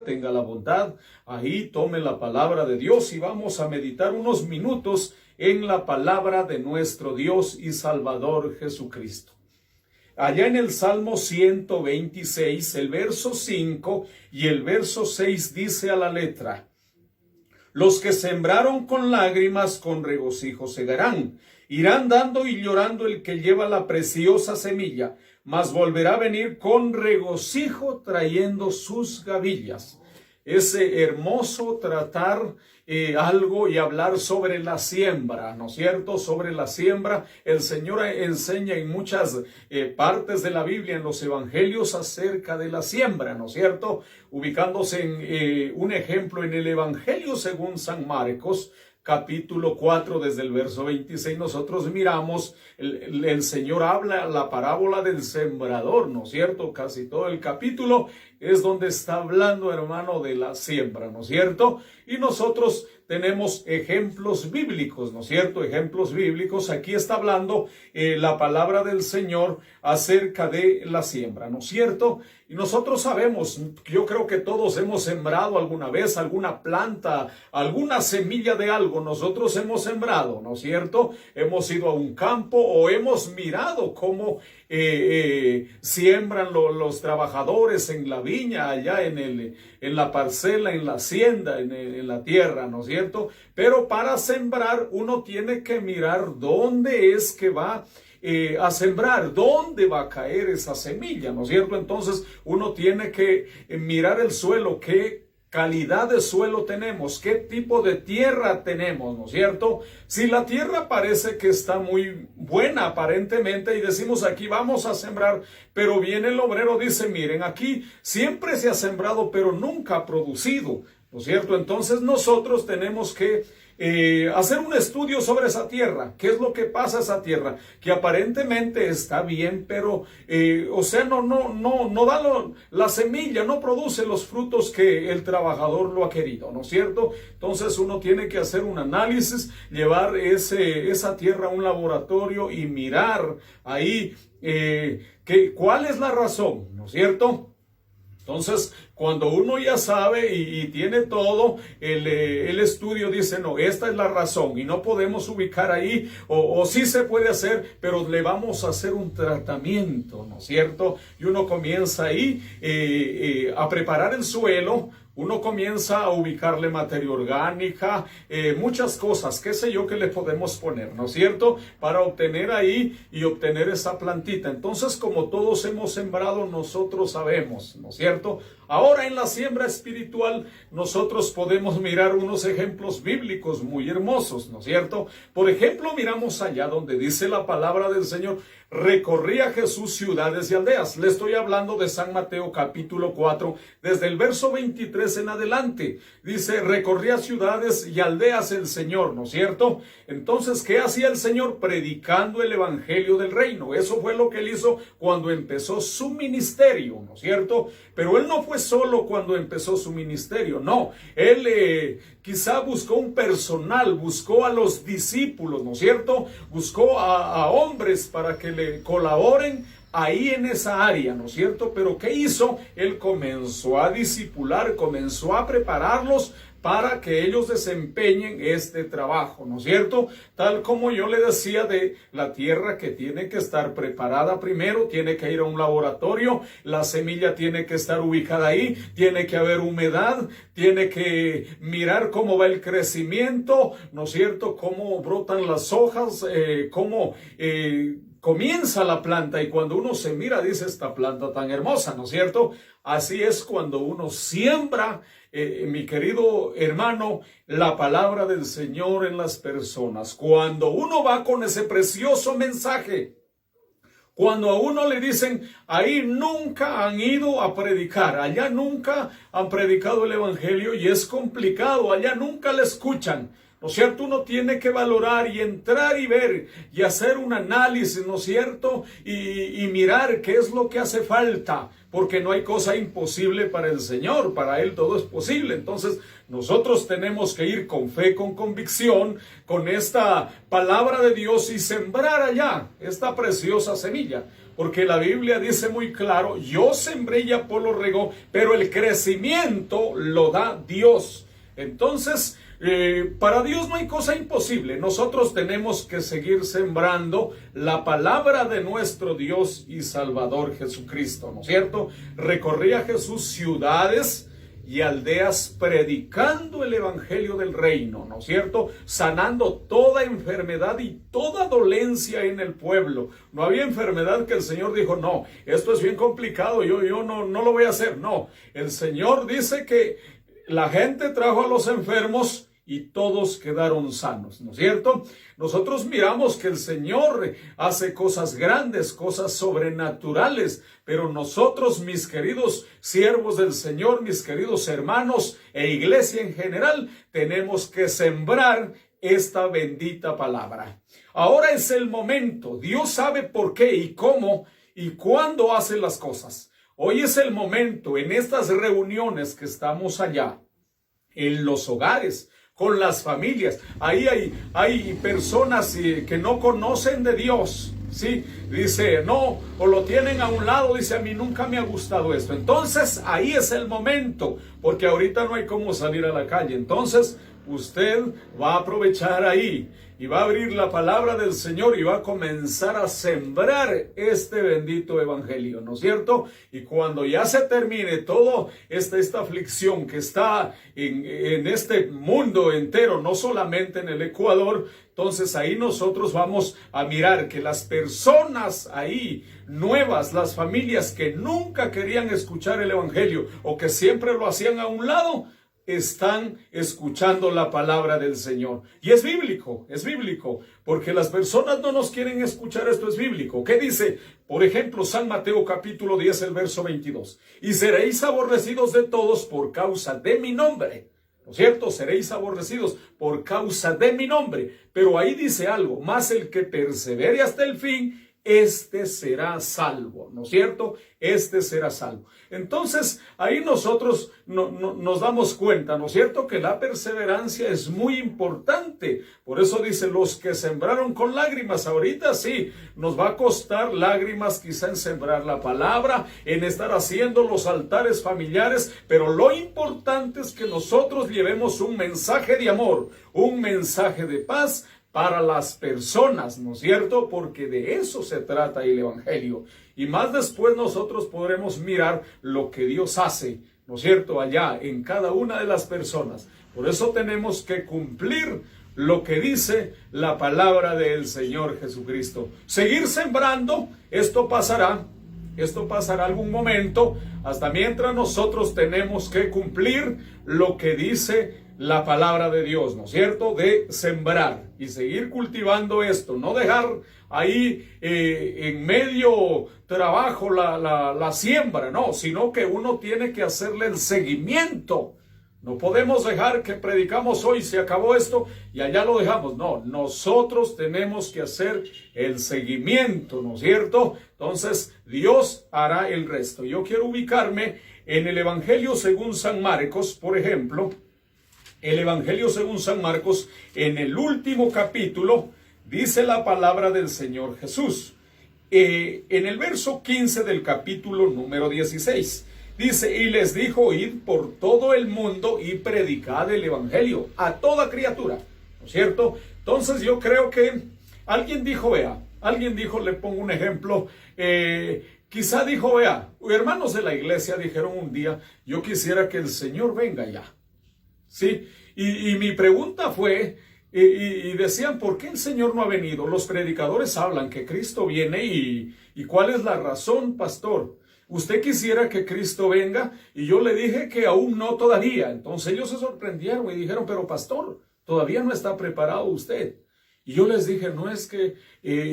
tenga la bondad, ahí tome la palabra de Dios y vamos a meditar unos minutos en la palabra de nuestro Dios y Salvador Jesucristo. Allá en el Salmo 126, el verso 5 y el verso 6 dice a la letra: los que sembraron con lágrimas con regocijo segarán. Irán dando y llorando el que lleva la preciosa semilla, mas volverá a venir con regocijo trayendo sus gavillas. Es hermoso tratar algo y hablar sobre la siembra, ¿no es cierto? Sobre la siembra. El Señor enseña en muchas partes de la Biblia, en los evangelios, acerca de la siembra, ¿no es cierto? Ubicándose en un ejemplo en el Evangelio según San Marcos, capítulo 4, desde el verso 26, nosotros miramos, el Señor habla la parábola del sembrador, ¿no es cierto? Casi todo el capítulo es donde está hablando, hermano, de la siembra, ¿no es cierto? Y nosotros tenemos ejemplos bíblicos, ¿no es cierto? Ejemplos bíblicos. Aquí está hablando la palabra del Señor acerca de la siembra, ¿no es cierto? Y nosotros sabemos, yo creo que todos hemos sembrado alguna vez alguna planta, alguna semilla de algo. Nosotros hemos sembrado, ¿no es cierto? Hemos ido a un campo o hemos mirado cómo siembran los trabajadores en la viña, allá en la parcela, en la hacienda, en la tierra, ¿no es cierto? Pero para sembrar uno tiene que mirar dónde es que va a sembrar, dónde va a caer esa semilla, ¿no es cierto? Entonces uno tiene que mirar el suelo, qué calidad de suelo tenemos, qué tipo de tierra tenemos, ¿no es cierto? Si la tierra parece que está muy buena aparentemente y decimos aquí vamos a sembrar, pero viene el obrero, dice miren aquí siempre se ha sembrado pero nunca ha producido, ¿no es cierto? Entonces nosotros tenemos que hacer un estudio sobre esa tierra. ¿Qué es lo que pasa a esa tierra? Que aparentemente está bien, pero o sea, no da la semilla, no produce los frutos que el trabajador lo ha querido, ¿no es cierto? Entonces uno tiene que hacer un análisis, llevar esa tierra a un laboratorio y mirar ahí cuál es la razón, ¿no es cierto? Entonces, cuando uno ya sabe y tiene todo, el estudio dice, no, esta es la razón y no podemos ubicar ahí, o sí se puede hacer, pero le vamos a hacer un tratamiento, ¿no es cierto? Y uno comienza ahí a preparar el suelo. Uno comienza a ubicarle materia orgánica, muchas cosas, qué sé yo, que le podemos poner, ¿no es cierto? Para obtener ahí y obtener esa plantita. Entonces, como todos hemos sembrado, nosotros sabemos, ¿no es cierto? Ahora en la siembra espiritual, nosotros podemos mirar unos ejemplos bíblicos muy hermosos, ¿no es cierto? Por ejemplo, miramos allá donde dice la palabra del Señor: recorría Jesús ciudades y aldeas. Le estoy hablando de San Mateo capítulo 4, desde el verso 23 en adelante. Dice, recorría ciudades y aldeas el Señor, ¿no es cierto? Entonces, ¿qué hacía el Señor? Predicando el evangelio del reino. Eso fue lo que él hizo cuando empezó su ministerio, ¿no es cierto? Pero él no fue solo cuando empezó su ministerio, no. Él quizá buscó un personal, buscó a los discípulos, ¿no es cierto? Buscó a hombres para que le colaboren ahí en esa área, ¿no es cierto? Pero ¿qué hizo? Él comenzó a discipular, comenzó a prepararlos para que ellos desempeñen este trabajo, ¿no es cierto? Tal como yo le decía de la tierra, que tiene que estar preparada primero, tiene que ir a un laboratorio, la semilla tiene que estar ubicada ahí, tiene que haber humedad, tiene que mirar cómo va el crecimiento, ¿no es cierto? Cómo brotan las hojas, cómo comienza la planta, y cuando uno se mira dice, esta planta tan hermosa, ¿no es cierto? Así es cuando uno siembra, mi querido hermano, la palabra del Señor en las personas. Cuando uno va con ese precioso mensaje, cuando a uno le dicen, ahí nunca han ido a predicar, allá nunca han predicado el evangelio y es complicado, allá nunca le escuchan, ¿no es cierto? Uno tiene que valorar y entrar y ver y hacer un análisis, ¿no es cierto? Y mirar qué es lo que hace falta, porque no hay cosa imposible para el Señor, para Él todo es posible. Entonces nosotros tenemos que ir con fe, con convicción, con esta palabra de Dios y sembrar allá esta preciosa semilla. Porque la Biblia dice muy claro, yo sembré y Apolo regó, pero el crecimiento lo da Dios. Entonces, para Dios no hay cosa imposible. Nosotros tenemos que seguir sembrando la palabra de nuestro Dios y Salvador Jesucristo, ¿no es cierto? Recorría Jesús ciudades y aldeas predicando el evangelio del reino, ¿no es cierto? Sanando toda enfermedad y toda dolencia en el pueblo. No había enfermedad que el Señor dijo, no, esto es bien complicado, yo no lo voy a hacer. No, el Señor dice que la gente trajo a los enfermos y todos quedaron sanos, ¿no es cierto? Nosotros miramos que el Señor hace cosas grandes, cosas sobrenaturales, pero nosotros, mis queridos siervos del Señor, mis queridos hermanos e iglesia en general, tenemos que sembrar esta bendita palabra. Ahora es el momento. Dios sabe por qué y cómo y cuándo hace las cosas. Hoy es el momento, en estas reuniones que estamos allá, en los hogares, con las familias. Ahí hay personas que no conocen de Dios, ¿sí? Dice, no, o lo tienen a un lado, dice, a mí nunca me ha gustado esto. Entonces, ahí es el momento, porque ahorita no hay cómo salir a la calle. Entonces, usted va a aprovechar ahí y va a abrir la palabra del Señor y va a comenzar a sembrar este bendito evangelio, ¿no es cierto? Y cuando ya se termine toda esta aflicción que está en este mundo entero, no solamente en el Ecuador, entonces ahí nosotros vamos a mirar que las personas ahí nuevas, las familias que nunca querían escuchar el evangelio o que siempre lo hacían a un lado, están escuchando la palabra del Señor. Y es bíblico, porque las personas no nos quieren escuchar. Esto es bíblico. ¿Qué dice? Por ejemplo, San Mateo capítulo 10, el verso 22. Y seréis aborrecidos de todos por causa de mi nombre. ¿No es cierto? Seréis aborrecidos por causa de mi nombre. Pero ahí dice algo, más el que persevere hasta el fin, este será salvo, ¿no es cierto? Este será salvo. Entonces, ahí nosotros nos damos cuenta, ¿no es cierto?, que la perseverancia es muy importante. Por eso dice, los que sembraron con lágrimas, ahorita sí, nos va a costar lágrimas quizá en sembrar la palabra, en estar haciendo los altares familiares, pero lo importante es que nosotros llevemos un mensaje de amor, un mensaje de paz, para las personas, ¿no es cierto? Porque de eso se trata el evangelio. Y más después nosotros podremos mirar lo que Dios hace, ¿no es cierto? Allá en cada una de las personas. Por eso tenemos que cumplir lo que dice la palabra del Señor Jesucristo. Seguir sembrando, esto pasará algún momento, hasta mientras nosotros tenemos que cumplir lo que dice la palabra de Dios, ¿no es cierto? De sembrar y seguir cultivando esto, no dejar ahí en medio trabajo la siembra, no, sino que uno tiene que hacerle el seguimiento. No podemos dejar que predicamos hoy, se acabó esto y allá lo dejamos. No, nosotros tenemos que hacer el seguimiento, ¿no es cierto? Entonces, Dios hará el resto. Yo quiero ubicarme en el Evangelio según San Marcos, por ejemplo. El Evangelio según San Marcos, en el último capítulo, dice la palabra del Señor Jesús. En el verso 15 del capítulo número 16. Dice, y les dijo, id por todo el mundo y predicad el evangelio a toda criatura, ¿no es cierto? Entonces yo creo que alguien dijo, le pongo un ejemplo, quizá dijo, hermanos de la iglesia dijeron un día, yo quisiera que el Señor venga ya, ¿sí? Y mi pregunta fue, y decían, ¿por qué el Señor no ha venido? Los predicadores hablan que Cristo viene y ¿cuál es la razón, pastor? ¿Usted quisiera que Cristo venga? Y yo le dije que aún no todavía. Entonces ellos se sorprendieron y dijeron, pero pastor, todavía no está preparado usted. Y yo les dije, no es que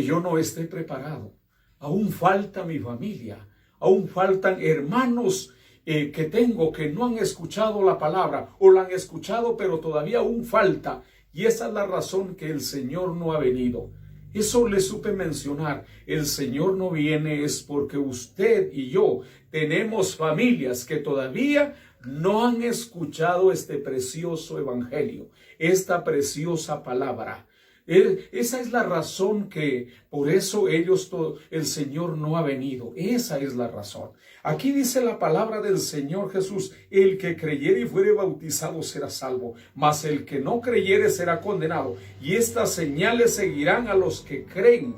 yo no esté preparado. Aún falta mi familia. Aún faltan hermanos que tengo que no han escuchado la palabra o la han escuchado, pero todavía aún falta. Y esa es la razón que el Señor no ha venido. Eso le supe mencionar. El Señor no viene es porque usted y yo tenemos familias que todavía no han escuchado este precioso evangelio, esta preciosa palabra. Esa es la razón que por eso el Señor no ha venido. Esa es la razón. Aquí dice la palabra del Señor Jesús: el que creyere y fuere bautizado será salvo, mas el que no creyere será condenado. Y estas señales seguirán a los que creen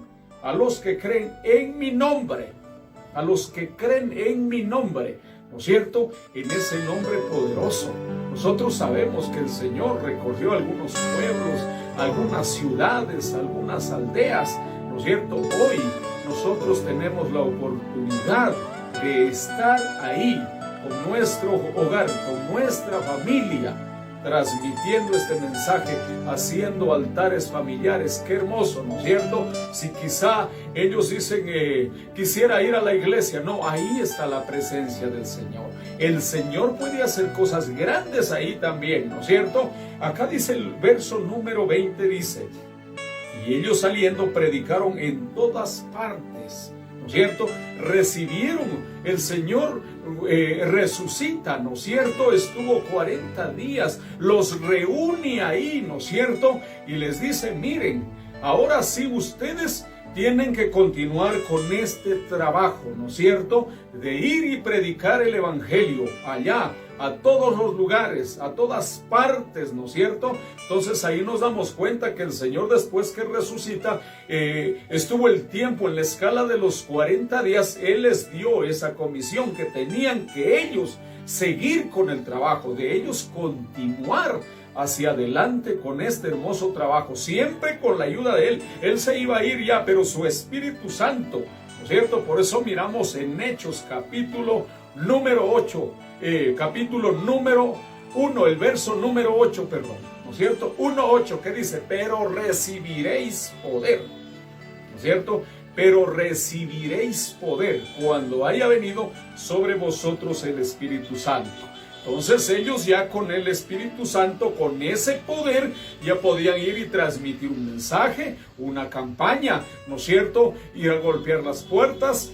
en mi nombre, a los que creen en mi nombre. ¿No es cierto? En ese nombre poderoso. Nosotros sabemos que el Señor recorrió algunos pueblos, algunas ciudades, algunas aldeas. ¿No es cierto? Hoy nosotros tenemos la oportunidad de estar ahí con nuestro hogar, con nuestra familia, transmitiendo este mensaje, haciendo altares familiares. Qué hermoso, ¿no es cierto? Si quizá ellos dicen, quisiera ir a la iglesia. No, ahí está la presencia del Señor. El Señor puede hacer cosas grandes ahí también, ¿no es cierto? Acá dice el verso número 20, dice: y ellos saliendo predicaron en todas partes. ¿No es cierto? Recibieron, el Señor resucita, ¿no es cierto? Estuvo 40 días, los reúne ahí, ¿no es cierto? Y les dice: miren, ahora sí ustedes tienen que continuar con este trabajo, ¿no es cierto? De ir y predicar el evangelio allá, a todos los lugares, a todas partes, ¿no es cierto? Entonces ahí nos damos cuenta que el Señor, después que resucita, estuvo el tiempo en la escala de los 40 días. Él les dio esa comisión, que tenían que ellos seguir con el trabajo, de ellos continuar hacia adelante con este hermoso trabajo, siempre con la ayuda de Él. Él se iba a ir ya, pero su Espíritu Santo, ¿no es cierto? Por eso miramos en Hechos capítulo número 8, capítulo número 1, el verso número 8, perdón, ¿no es cierto? 1:8, que dice: pero recibiréis poder, ¿no es cierto? Pero recibiréis poder cuando haya venido sobre vosotros el Espíritu Santo. Entonces ellos ya con el Espíritu Santo, con ese poder, ya podían ir y transmitir un mensaje, una campaña, ¿no es cierto? Ir a golpear las puertas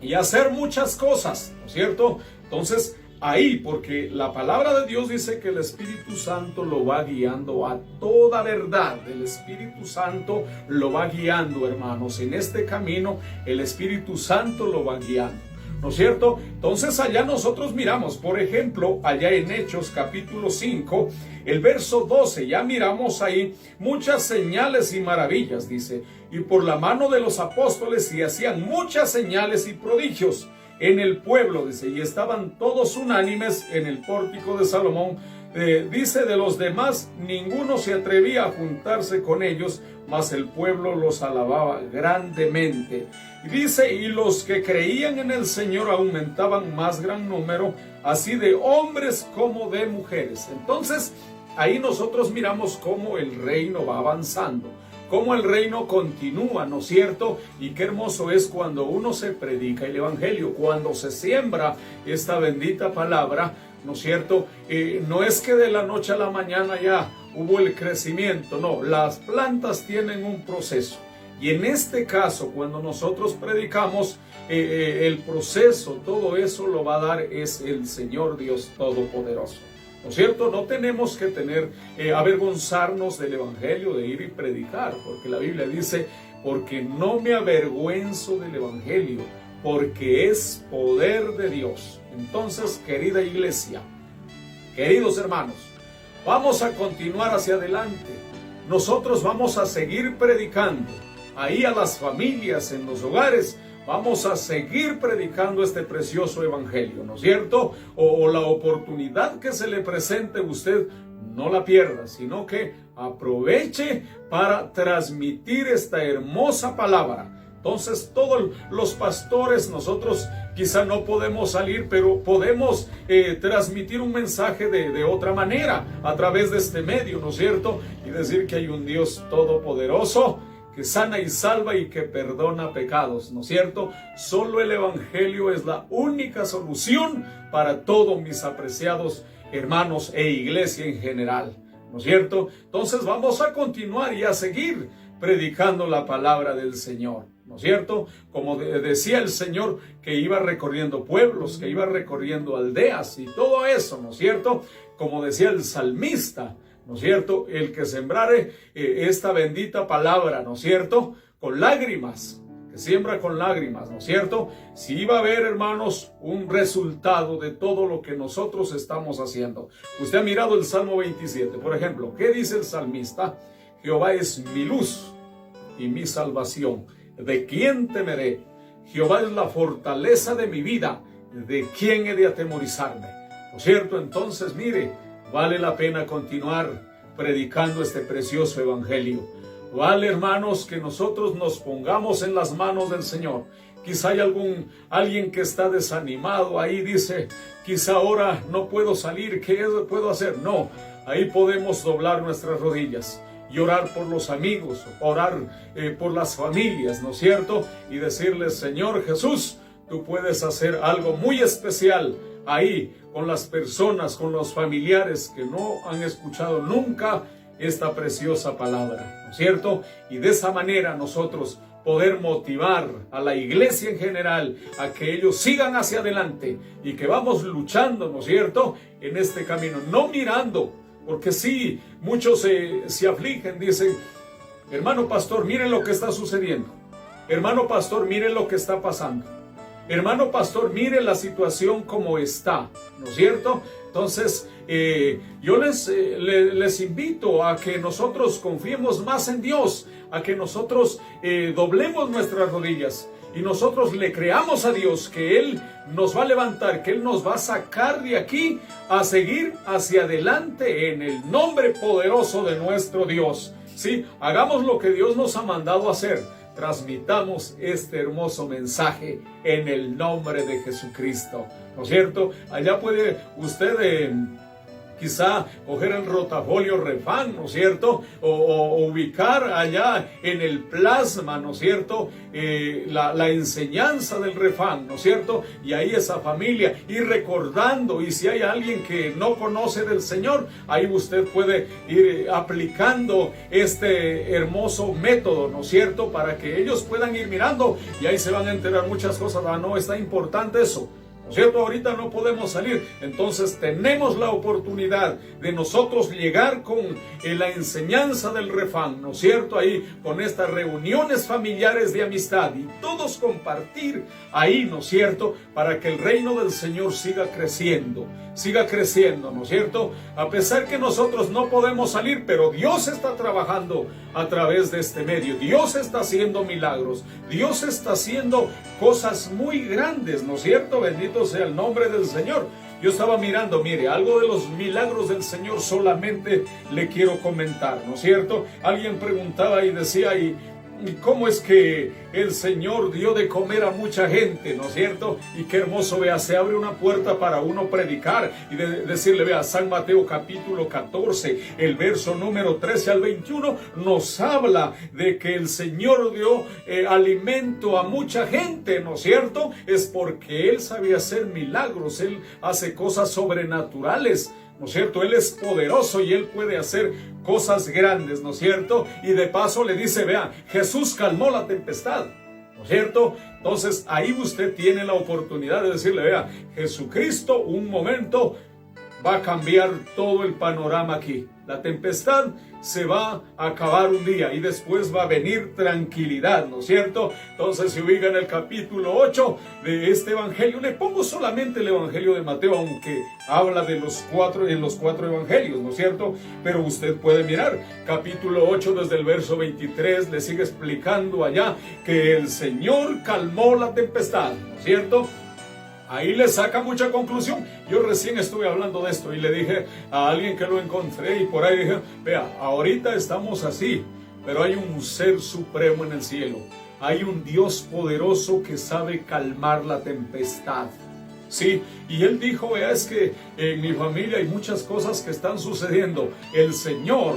y hacer muchas cosas, ¿no es cierto? Entonces ahí, porque la palabra de Dios dice que el Espíritu Santo lo va guiando a toda verdad. El Espíritu Santo lo va guiando, hermanos. En este camino el Espíritu Santo lo va guiando, ¿no es cierto? Entonces allá nosotros miramos, por ejemplo, allá en Hechos capítulo 5, el verso 12, ya miramos ahí muchas señales y maravillas, dice: y por la mano de los apóstoles se hacían muchas señales y prodigios en el pueblo, dice, y estaban todos unánimes en el pórtico de Salomón. Dice: de los demás ninguno se atrevía a juntarse con ellos, mas el pueblo los alababa grandemente. Y dice: y los que creían en el Señor aumentaban más gran número, así de hombres como de mujeres. Entonces ahí nosotros miramos cómo el reino va avanzando, cómo el reino continúa, ¿no es cierto? Y qué hermoso es cuando uno se predica el evangelio, cuando se siembra esta bendita palabra, ¿no es cierto? No es que de la noche a la mañana ya hubo el crecimiento, no, las plantas tienen un proceso. Y en este caso, cuando nosotros predicamos, el proceso, todo eso lo va a dar es el Señor Dios Todopoderoso, ¿no es cierto? No tenemos que avergonzarnos del evangelio, de ir y predicar, porque la Biblia dice: porque no me avergüenzo del evangelio, porque es poder de Dios. Entonces, querida iglesia, queridos hermanos, vamos a continuar hacia adelante. Nosotros vamos a seguir predicando ahí a las familias, en los hogares. Vamos a seguir predicando este precioso evangelio, ¿no es cierto? O la oportunidad que se le presente a usted, no la pierda, sino que aproveche para transmitir esta hermosa palabra. Entonces todos los pastores, nosotros quizá no podemos salir, pero podemos transmitir un mensaje de otra manera a través de este medio, ¿no es cierto? Y decir que hay un Dios todopoderoso que sana y salva y que perdona pecados, ¿no es cierto? Solo el evangelio es la única solución para todos mis apreciados hermanos e iglesia en general, ¿no es cierto? Entonces vamos a continuar y a seguir predicando la palabra del Señor, ¿no es cierto? Como decía el Señor, que iba recorriendo pueblos, que iba recorriendo aldeas y todo eso, ¿no es cierto? Como decía el salmista, ¿no es cierto? El que sembrare esta bendita palabra, ¿no es cierto? Con lágrimas, que siembra con lágrimas, ¿no es cierto? Sí va a haber, hermanos, un resultado de todo lo que nosotros estamos haciendo. Usted ha mirado el Salmo 27, por ejemplo. ¿Qué dice el salmista? Jehová es mi luz y mi salvación. ¿De quién temeré? Jehová es la fortaleza de mi vida. ¿De quién he de atemorizarme? ¿No es cierto? Entonces, mire, vale la pena continuar predicando este precioso evangelio. Vale, hermanos, que nosotros nos pongamos en las manos del Señor. Quizá hay alguien que está desanimado ahí, dice, quizá ahora no puedo salir, ¿qué puedo hacer? No, ahí podemos doblar nuestras rodillas y orar por los amigos, orar por las familias, ¿no es cierto? Y decirles, Señor Jesús, tú puedes hacer algo muy especial ahí con las personas, con los familiares que no han escuchado nunca esta preciosa palabra, ¿no es cierto? Y de esa manera nosotros poder motivar a la iglesia en general a que ellos sigan hacia adelante y que vamos luchando, ¿no es cierto?, en este camino, no mirando, porque sí, muchos se afligen, dicen, hermano pastor, miren lo que está sucediendo, hermano pastor, miren lo que está pasando, hermano pastor, mire la situación como está, ¿no es cierto? Entonces, yo les invito a que nosotros confiemos más en Dios, a que nosotros doblemos nuestras rodillas y nosotros le creamos a Dios que Él nos va a levantar, que Él nos va a sacar de aquí a seguir hacia adelante en el nombre poderoso de nuestro Dios. Sí, hagamos lo que Dios nos ha mandado hacer. Transmitamos este hermoso mensaje en el nombre de Jesucristo, ¿no es cierto? Allá puede usted quizá coger el rotafolio Refán, ¿no es cierto? O ubicar allá en el plasma, ¿no es cierto? La enseñanza del Refán, ¿no es cierto? Y ahí esa familia, ir recordando, y si hay alguien que no conoce del Señor, ahí usted puede ir aplicando este hermoso método, ¿no es cierto? Para que ellos puedan ir mirando y ahí se van a enterar muchas cosas. Ah, no, está importante eso. ¿No es cierto? Ahorita no podemos salir, entonces tenemos la oportunidad de nosotros llegar con la enseñanza del Refán, ¿no es cierto? Ahí con estas reuniones familiares de amistad y todos compartir ahí, ¿no es cierto? Para que el reino del Señor siga creciendo, ¿no es cierto? A pesar que nosotros no podemos salir, pero Dios está trabajando a través de este medio, Dios está haciendo milagros, Dios está haciendo cosas muy grandes, ¿no es cierto? Bendito sea el nombre del Señor. Yo estaba mirando, mire, algo de los milagros del Señor solamente le quiero comentar, ¿no es cierto? Alguien preguntaba y decía, ¿y cómo es que el Señor dio de comer a mucha gente, ¿no es cierto? Y qué hermoso, vea, se abre una puerta para uno predicar y decirle, vea, San Mateo capítulo 14, el verso número 13 al 21, nos habla de que el Señor dio alimento a mucha gente, ¿no es cierto? Es porque Él sabía hacer milagros, Él hace cosas sobrenaturales, ¿no es cierto? Él es poderoso y Él puede hacer cosas grandes, ¿no es cierto? Y de paso le dice, vea, Jesús calmó la tempestad, ¿no es cierto? Entonces ahí usted tiene la oportunidad de decirle, vea, Jesucristo un momento va a cambiar todo el panorama aquí. La tempestad se va a acabar un día y después va a venir tranquilidad, ¿no es cierto? Entonces, si ubica en el capítulo 8 de este evangelio, le pongo solamente el evangelio de Mateo, aunque habla de los cuatro evangelios, ¿no es cierto? Pero usted puede mirar, capítulo 8 desde el verso 23, le sigue explicando allá que el Señor calmó la tempestad, ¿no es cierto? Ahí le saca mucha conclusión. Yo recién estuve hablando de esto y le dije a alguien que lo encontré y por ahí dije, vea, ahorita estamos así, pero hay un ser supremo en el cielo. Hay un Dios poderoso que sabe calmar la tempestad. Sí, y él dijo, vea, es que en mi familia hay muchas cosas que están sucediendo. El Señor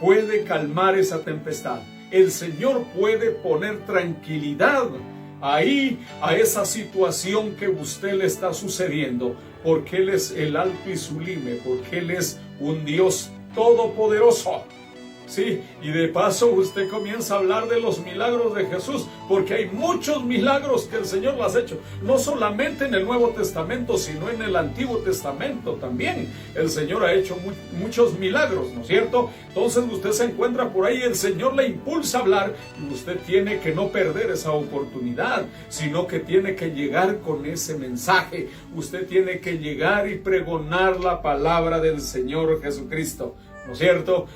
puede calmar esa tempestad. El Señor puede poner tranquilidad ahí a esa situación que usted le está sucediendo, porque Él es el alto y sublime, porque Él es un Dios todopoderoso. Sí, y de paso usted comienza a hablar de los milagros de Jesús, porque hay muchos milagros que el Señor los ha hecho, no solamente en el Nuevo Testamento, sino en el Antiguo Testamento también. El Señor ha hecho muchos milagros, ¿no es cierto? Entonces usted se encuentra por ahí, el Señor le impulsa a hablar, y usted tiene que no perder esa oportunidad, sino que tiene que llegar con ese mensaje. Usted tiene que llegar y pregonar la palabra del Señor Jesucristo, ¿no es cierto?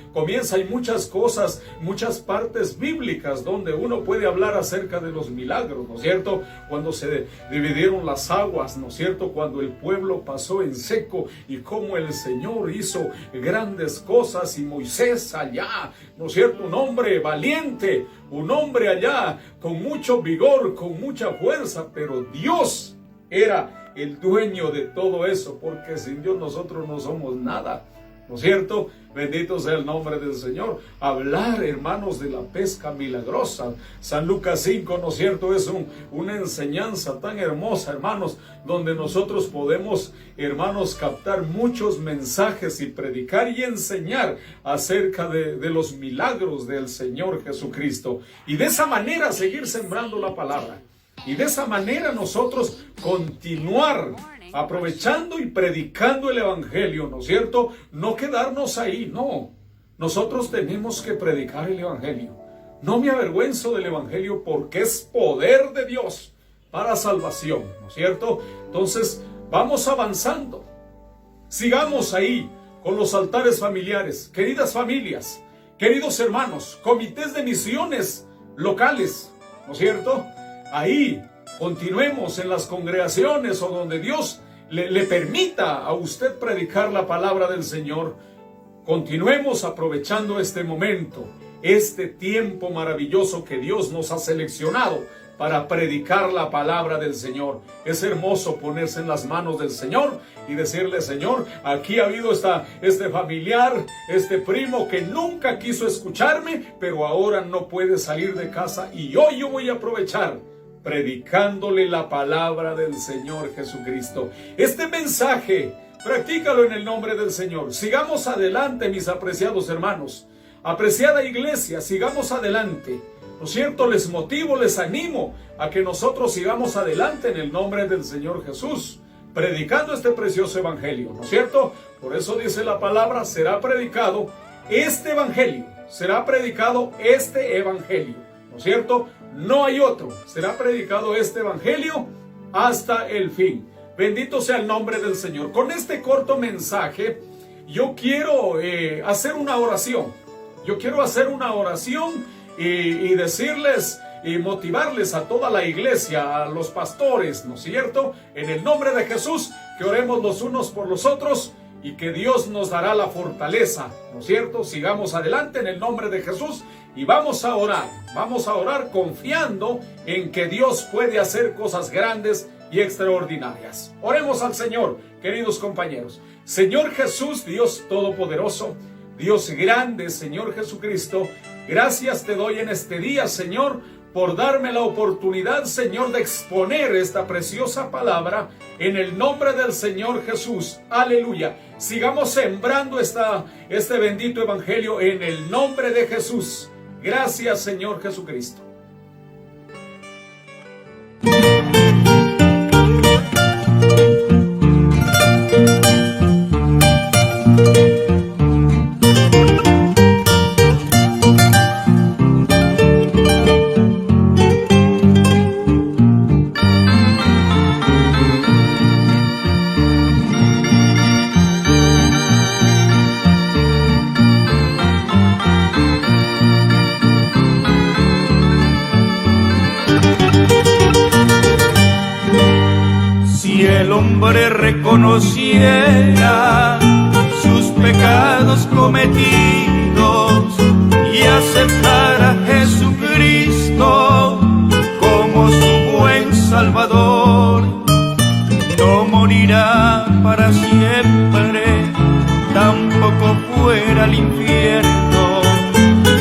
Hay muchas cosas, muchas partes bíblicas donde uno puede hablar acerca de los milagros, ¿no es cierto? Cuando se dividieron las aguas, ¿no es cierto? Cuando el pueblo pasó en seco y cómo el Señor hizo grandes cosas, y Moisés allá, ¿no es cierto? Un hombre valiente, un hombre allá con mucho vigor, con mucha fuerza, pero Dios era el dueño de todo eso, porque sin Dios nosotros no somos nada, ¿no es cierto? Bendito sea el nombre del Señor. Hablar, hermanos, de la pesca milagrosa. San Lucas 5, ¿no es cierto? Es una enseñanza tan hermosa, hermanos, donde nosotros podemos, hermanos, captar muchos mensajes y predicar y enseñar acerca de los milagros del Señor Jesucristo. Y de esa manera seguir sembrando la palabra. Y de esa manera nosotros continuar aprovechando y predicando el Evangelio, ¿no es cierto? No quedarnos ahí, no. Nosotros tenemos que predicar el Evangelio. No me avergüenzo del Evangelio, porque es poder de Dios para salvación, ¿no es cierto? Entonces, vamos avanzando. Sigamos ahí con los altares familiares. Queridas familias, queridos hermanos, comités de misiones locales, ¿no es cierto? Ahí continuemos en las congregaciones o donde Dios le permita a usted predicar la palabra del Señor. Continuemos aprovechando este momento, este tiempo maravilloso que Dios nos ha seleccionado para predicar la palabra del Señor. Es hermoso ponerse en las manos del Señor y decirle: Señor, aquí ha habido este familiar, este primo que nunca quiso escucharme, pero ahora no puede salir de casa, y hoy yo voy a aprovechar predicándole la palabra del Señor Jesucristo. Este mensaje, practícalo en el nombre del Señor. Sigamos adelante, mis apreciados hermanos. Apreciada iglesia, sigamos adelante. ¿No es cierto? Les motivo, les animo a que nosotros sigamos adelante en el nombre del Señor Jesús, predicando este precioso evangelio, ¿no es cierto? Por eso dice la palabra: será predicado este evangelio, será predicado este evangelio, ¿no es cierto? No hay otro. Será predicado este evangelio hasta el fin. Bendito sea el nombre del Señor. Con este corto mensaje, yo quiero hacer una oración. Yo quiero hacer una oración y decirles y motivarles a toda la iglesia, a los pastores, ¿no es cierto? En el nombre de Jesús, que oremos los unos por los otros y que Dios nos dará la fortaleza, ¿no es cierto? Sigamos adelante en el nombre de Jesús y vamos a orar confiando en que Dios puede hacer cosas grandes y extraordinarias. Oremos al Señor, queridos compañeros. Señor Jesús, Dios Todopoderoso, Dios grande, Señor Jesucristo, gracias te doy en este día, Señor, por darme la oportunidad, Señor, de exponer esta preciosa palabra en el nombre del Señor Jesús. Aleluya. Sigamos sembrando este bendito evangelio en el nombre de Jesús. Gracias, Señor Jesucristo. Reconociera sus pecados cometidos y aceptara a Jesucristo como su buen Salvador, no morirá para siempre, tampoco fuera al infierno,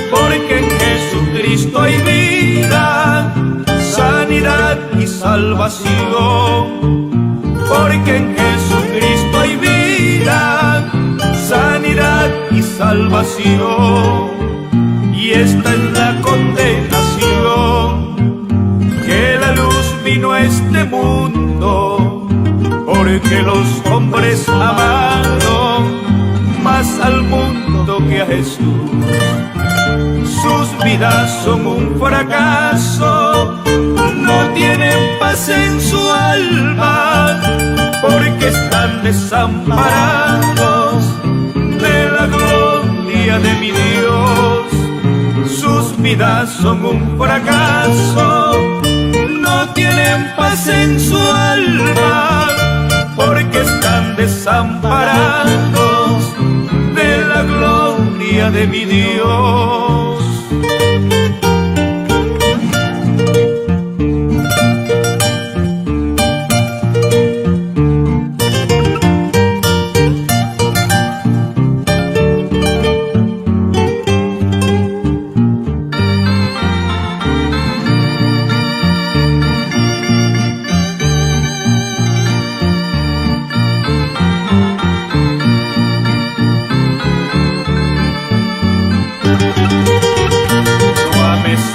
porque en Jesucristo hay vida, sanidad y salvación. Porque en Jesucristo hay vida, sanidad y salvación. porque los hombres amaron más al mundo que a Jesús. Sus vidas son un fracaso, no tienen paz en su alma, porque están desamparados de la gloria de mi Dios. Sus vidas son un fracaso, no tienen paz en su alma, porque están desamparados de la gloria de mi Dios.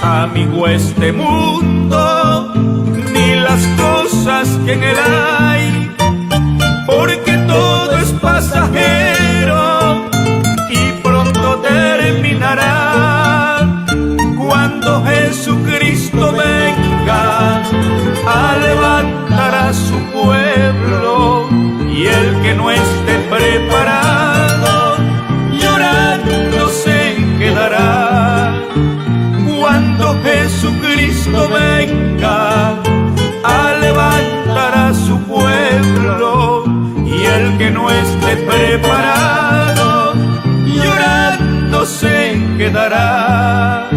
Amigo, este mundo, ni las cosas que en él hay, porque todo es pasajero y pronto terminará. Cuando Jesucristo venga a levantar a su pueblo, y el que no esté preparado, llorando se quedará. Cuando Jesucristo venga a levantar a su pueblo, y el que no esté preparado, llorando se quedará.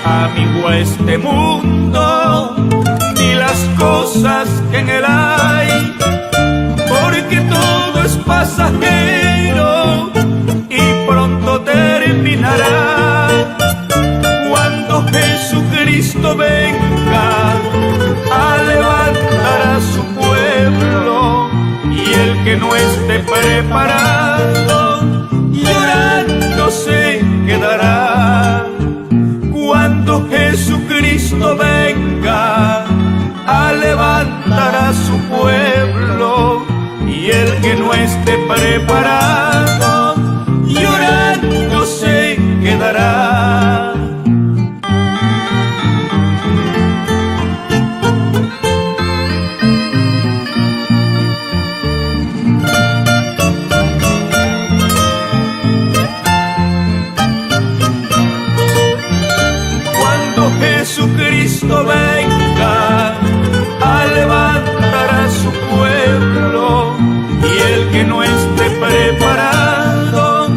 Amigo, este mundo, ni las cosas que en él hay, porque todo es pasajero y pronto terminará. Cuando Jesucristo venga a levantar a su pueblo, y el que no esté preparado, llorando se quedará. Cuando Jesucristo venga a levantar a su pueblo, y el que no esté preparado, llorando se quedará. Jesucristo venga a levantar a su pueblo, y el que no esté preparado,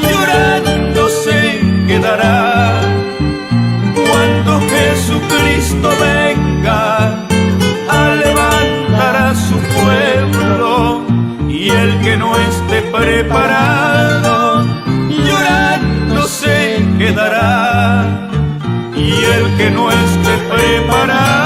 llorando se quedará. Cuando Jesucristo venga a levantar a su pueblo, y el que no esté preparado, llorando se quedará. Y el que no esté preparado,